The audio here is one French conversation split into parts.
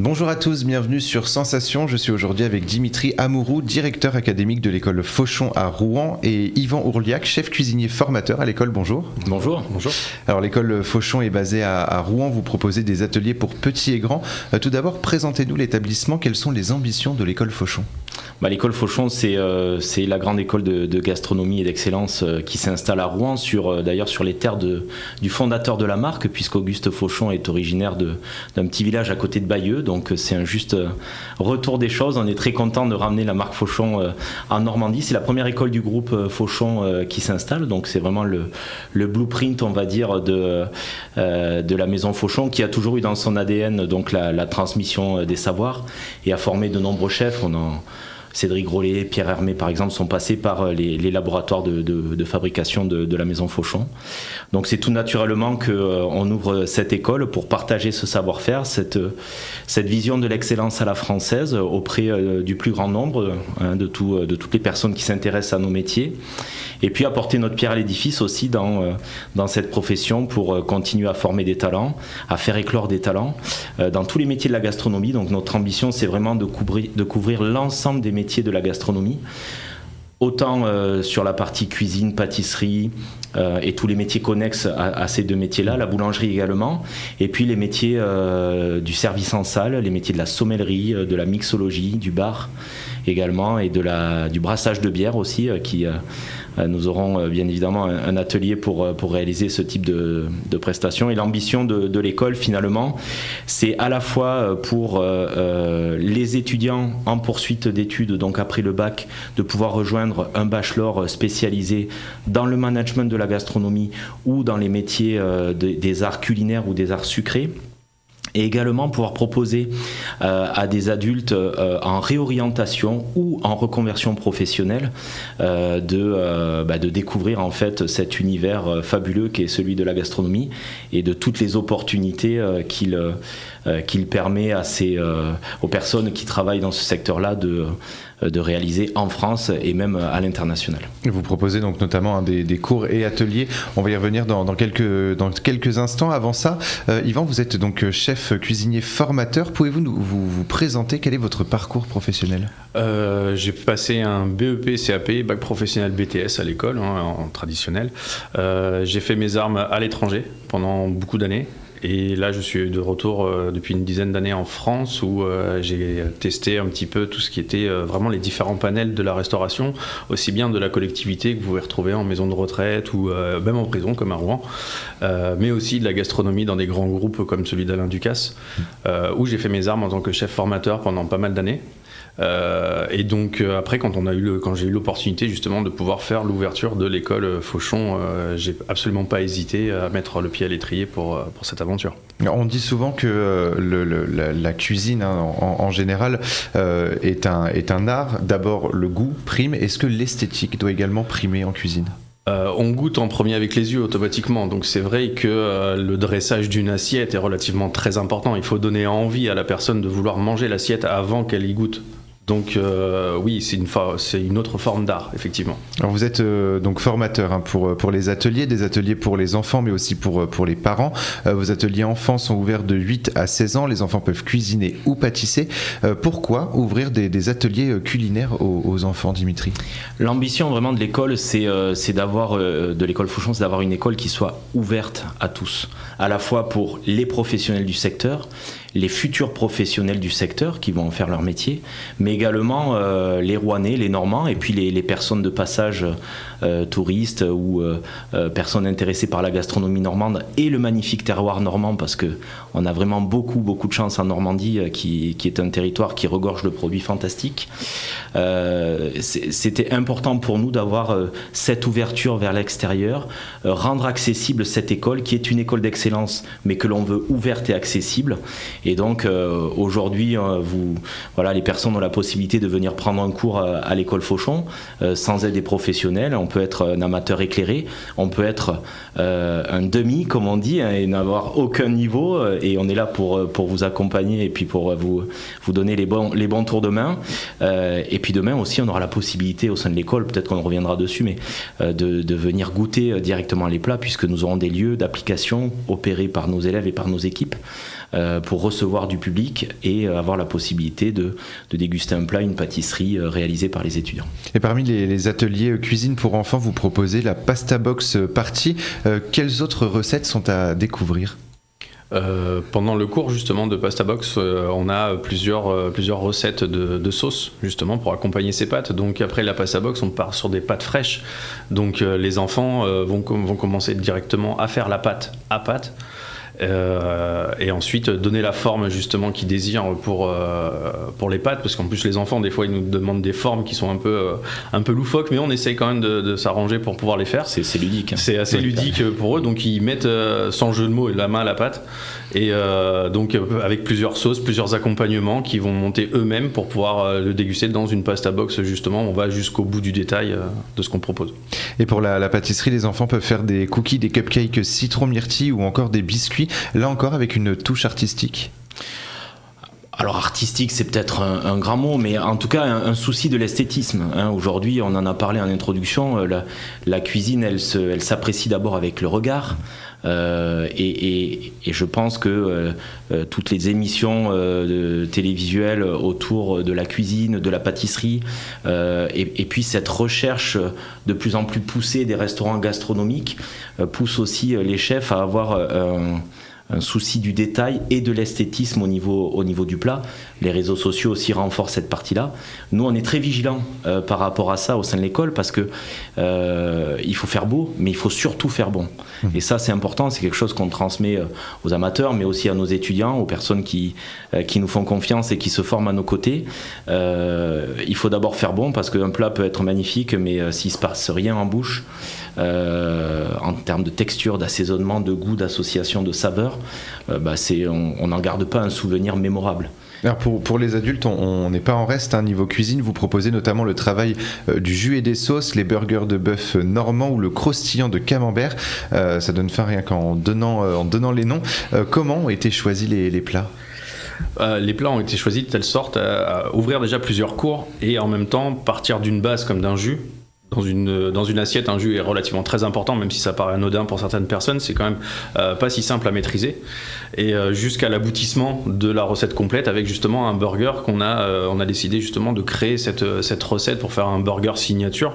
Bonjour à tous, bienvenue sur Sensation. Je suis aujourd'hui avec Dimitri Amouroux, directeur académique de l'école Fauchon à Rouen, et Yvan Ourliac, chef cuisinier formateur à l'école. Bonjour. Bonjour. Bonjour. Alors l'école Fauchon est basée à Rouen, vous proposez des ateliers pour petits et grands. Tout d'abord, présentez-nous l'établissement, quelles sont les ambitions de l'école Fauchon ? L'école Fauchon, c'est la grande école de gastronomie et d'excellence qui s'installe à Rouen, d'ailleurs sur les terres du fondateur de la marque, puisqu'Auguste Fauchon est originaire d'un petit village à côté de Bayeux. Donc c'est un juste retour des choses. On est très content de ramener la marque Fauchon en Normandie. C'est la première école du groupe Fauchon qui s'installe. Donc c'est vraiment le blueprint, on va dire, de la maison Fauchon, qui a toujours eu dans son ADN donc la transmission des savoirs et a formé de nombreux chefs. Cédric Rollet, Pierre Hermé par exemple sont passés par les laboratoires de fabrication de la maison Fauchon. Donc c'est tout naturellement qu'on ouvre cette école pour partager ce savoir-faire, cette vision de l'excellence à la française auprès du plus grand nombre, de toutes les personnes qui s'intéressent à nos métiers, et puis apporter notre pierre à l'édifice aussi dans cette profession pour continuer à former des talents, à faire éclore des talents dans tous les métiers de la gastronomie. Donc notre ambition, c'est vraiment de couvrir l'ensemble des métiers de la gastronomie, autant sur la partie cuisine, pâtisserie et tous les métiers connexes à ces deux métiers-là, la boulangerie également, et puis les métiers du service en salle, les métiers de la sommellerie, de la mixologie, du bar également, et du brassage de bière aussi, nous aurons bien évidemment un atelier pour réaliser ce type de prestations. Et l'ambition de l'école, finalement, c'est à la fois pour les étudiants en poursuite d'études, donc après le bac, de pouvoir rejoindre un bachelor spécialisé dans le management de la gastronomie ou dans les métiers des arts culinaires ou des arts sucrés. Et également pouvoir proposer à des adultes en réorientation ou en reconversion professionnelle de découvrir en fait cet univers fabuleux qui est celui de la gastronomie et de toutes les opportunités qu'il permet aux personnes qui travaillent dans ce secteur-là de réaliser en France et même à l'international. Vous proposez donc notamment des cours et ateliers. On va y revenir dans quelques instants. Avant ça, Yvan, vous êtes donc chef cuisinier formateur. Pouvez-vous vous présenter? Quel est votre parcours professionnel? J'ai passé un BEP, CAP, bac professionnel BTS à l'école, en traditionnel. J'ai fait mes armes à l'étranger pendant beaucoup d'années. Et là, je suis de retour depuis une dizaine d'années en France où j'ai testé un petit peu tout ce qui était vraiment les différents panels de la restauration, aussi bien de la collectivité que vous pouvez retrouver en maison de retraite ou même en prison comme à Rouen, mais aussi de la gastronomie dans des grands groupes comme celui d'Alain Ducasse, où j'ai fait mes armes en tant que chef formateur pendant pas mal d'années. Et donc après quand j'ai eu l'opportunité justement de pouvoir faire l'ouverture de l'école Fauchon, j'ai absolument pas hésité à mettre le pied à l'étrier pour cette aventure. On dit souvent que la cuisine en général est un art. D'abord le goût prime. Est-ce que l'esthétique doit également primer en cuisine ? On goûte en premier avec les yeux automatiquement, donc c'est vrai que le dressage d'une assiette est relativement très important. Il faut donner envie à la personne de vouloir manger l'assiette avant qu'elle y goûte. Donc oui, c'est une autre forme d'art, effectivement. Alors vous êtes donc formateur pour les ateliers, des ateliers pour les enfants, mais aussi pour les parents. Vos ateliers enfants sont ouverts de 8 à 16 ans. Les enfants peuvent cuisiner ou pâtisser. Pourquoi ouvrir des ateliers culinaires aux enfants, Dimitri ? L'ambition vraiment de l'école, c'est d'avoir de l'école Fauchon, c'est d'avoir une école qui soit ouverte à tous, à la fois pour les professionnels du secteur, les futurs professionnels du secteur qui vont en faire leur métier, mais également les Rouennais, les Normands, et puis les personnes de passage, touristes ou personnes intéressées par la gastronomie normande et le magnifique terroir normand, parce qu'on a vraiment beaucoup de chance en Normandie, qui est un territoire qui regorge de produits fantastiques. C'était important pour nous d'avoir cette ouverture vers l'extérieur, rendre accessible cette école qui est une école d'excellence, mais que l'on veut ouverte et accessible. Et donc aujourd'hui, les personnes ont la possibilité de venir prendre un cours à l'école Fauchon sans être des professionnels. On peut être un amateur éclairé, on peut être un demi, comme on dit, et n'avoir aucun niveau. Et on est là pour vous accompagner et puis pour vous donner les bons tours de main. Et puis demain aussi, on aura la possibilité au sein de l'école, peut-être qu'on reviendra dessus, mais de venir goûter directement les plats, puisque nous aurons des lieux d'application opérés par nos élèves et par nos équipes. pour recevoir du public et avoir la possibilité de déguster un plat, une pâtisserie réalisée par les étudiants. Et parmi les ateliers cuisine pour enfants, vous proposez la Pasta Box Party. Quelles autres recettes sont à découvrir ? Pendant le cours justement de Pasta Box, on a plusieurs recettes de sauces justement pour accompagner ces pâtes. Donc après la Pasta Box, on part sur des pâtes fraîches. Donc les enfants vont commencer directement à faire la pâte à pâte. Et ensuite donner la forme justement qu'ils désirent pour les pâtes, parce qu'en plus les enfants des fois ils nous demandent des formes qui sont un peu loufoques, mais on essaye quand même de s'arranger pour pouvoir les faire. C'est ludique, hein. C'est assez ludique pour eux, donc ils mettent sans jeu de mots la main à la pâte, et donc avec plusieurs sauces, plusieurs accompagnements qui vont monter eux-mêmes pour pouvoir le déguster dans une Pasta Box. Justement on va jusqu'au bout du détail de ce qu'on propose. Et pour la pâtisserie, les enfants peuvent faire des cookies, des cupcakes citron myrtille ou encore des biscuits, là encore avec une touche artistique. Alors artistique, c'est peut-être un grand mot, mais en tout cas un souci de l'esthétisme, hein. Aujourd'hui, on en a parlé en introduction, la cuisine, elle s'apprécie d'abord avec le regard. Et je pense que toutes les émissions télévisuelles autour de la cuisine, de la pâtisserie, et puis cette recherche de plus en plus poussée des restaurants gastronomiques pousse aussi les chefs à avoir un souci du détail et de l'esthétisme au niveau du plat. Les réseaux sociaux aussi renforcent cette partie-là. Nous, on est très vigilants par rapport à ça au sein de l'école, parce que il faut faire beau, mais il faut surtout faire bon. Et ça, c'est important, c'est quelque chose qu'on transmet aux amateurs, mais aussi à nos étudiants, aux personnes qui nous font confiance et qui se forment à nos côtés. Il faut d'abord faire bon, parce qu'un plat peut être magnifique, mais s'il ne se passe rien en bouche, en termes de texture, d'assaisonnement, de goût, d'association, de saveur, on n'en garde pas un souvenir mémorable. Alors pour les adultes, on n'est pas en reste, hein. Niveau cuisine, vous proposez notamment le travail du jus et des sauces, les burgers de bœuf normand ou le croustillant de camembert. Ça donne faim rien qu'en donnant les noms. Comment ont été choisis les plats ? Les plats ont été choisis de telle sorte à ouvrir déjà plusieurs cours et en même temps partir d'une base comme d'un jus. Dans une assiette, un jus est relativement très important, même si ça paraît anodin pour certaines personnes, c'est quand même pas si simple à maîtriser. Et jusqu'à l'aboutissement de la recette complète avec justement un burger on a décidé justement de créer cette recette pour faire un burger signature,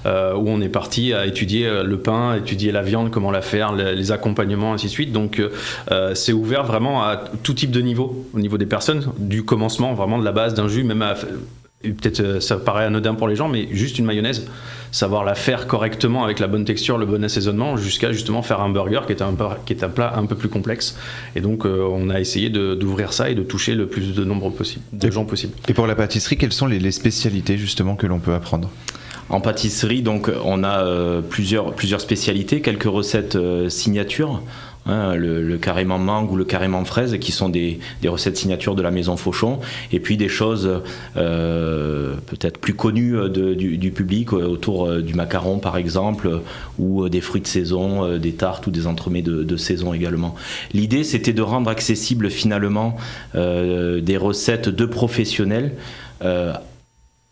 où on est parti à étudier le pain, étudier la viande, comment la faire, les accompagnements, ainsi de suite. Donc c'est ouvert vraiment à tout type de niveau, au niveau des personnes, du commencement, vraiment de la base d'un jus, même à... Peut-être ça paraît anodin pour les gens, mais juste une mayonnaise, savoir la faire correctement avec la bonne texture, le bon assaisonnement, jusqu'à justement faire un burger qui est un plat un peu plus complexe. Et donc on a essayé d'ouvrir ça et de toucher le plus de nombre possible, de gens possible. Et pour la pâtisserie, quelles sont les spécialités justement que l'on peut apprendre ? En pâtisserie, donc on a plusieurs spécialités, quelques recettes signatures. Le carrément mangue ou le carrément fraise, qui sont des recettes signatures de la maison Fauchon, et puis des choses peut-être plus connues du public, autour du macaron par exemple, ou des fruits de saison, des tartes ou des entremets de saison également. L'idée, c'était de rendre accessible finalement des recettes de professionnels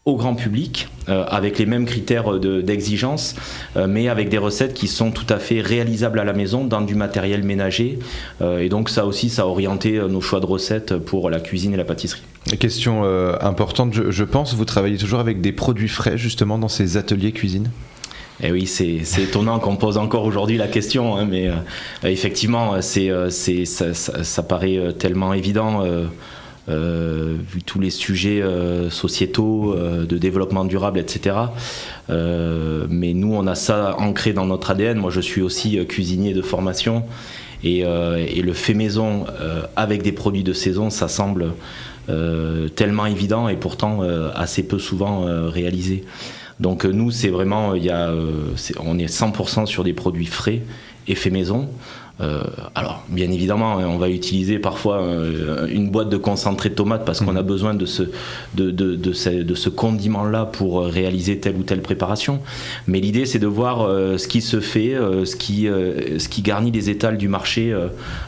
au grand public, avec les mêmes critères d'exigence, mais avec des recettes qui sont tout à fait réalisables à la maison dans du matériel ménager. Et donc ça aussi, ça a orienté nos choix de recettes pour la cuisine et la pâtisserie. Question importante, je pense, vous travaillez toujours avec des produits frais justement dans ces ateliers cuisine ? Eh oui, c'est étonnant qu'on pose encore aujourd'hui la question, hein, mais effectivement, ça paraît tellement évident. Vu tous les sujets sociétaux, de développement durable, etc. Mais nous, on a ça ancré dans notre ADN. Moi, je suis aussi cuisinier de formation, et le fait maison avec des produits de saison, ça semble tellement évident et pourtant assez peu souvent réalisé. Donc nous, c'est vraiment, on est 100% sur des produits frais et fait maison. Alors bien évidemment on va utiliser parfois une boîte de concentré de tomate parce qu'on a besoin de ce condiment là pour réaliser telle ou telle préparation, mais l'idée c'est de voir ce qui se fait, ce qui garnit les étals du marché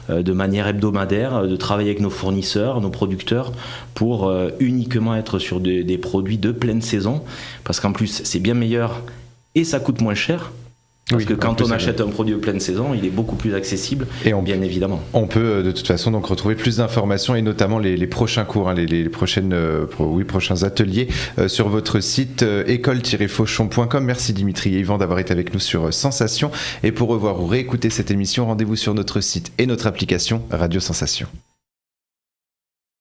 de manière hebdomadaire, de travailler avec nos fournisseurs, nos producteurs pour uniquement être sur des produits de pleine saison, parce qu'en plus c'est bien meilleur et ça coûte moins cher. Parce que quand on achète un produit de pleine saison, il est beaucoup plus accessible, et bien évidemment. On peut de toute façon donc retrouver plus d'informations et notamment les prochains cours, les prochains ateliers sur votre site école-fauchon.com. Merci Dimitri et Yvan d'avoir été avec nous sur Sensation. Et pour revoir ou réécouter cette émission, rendez-vous sur notre site et notre application Radio Sensation.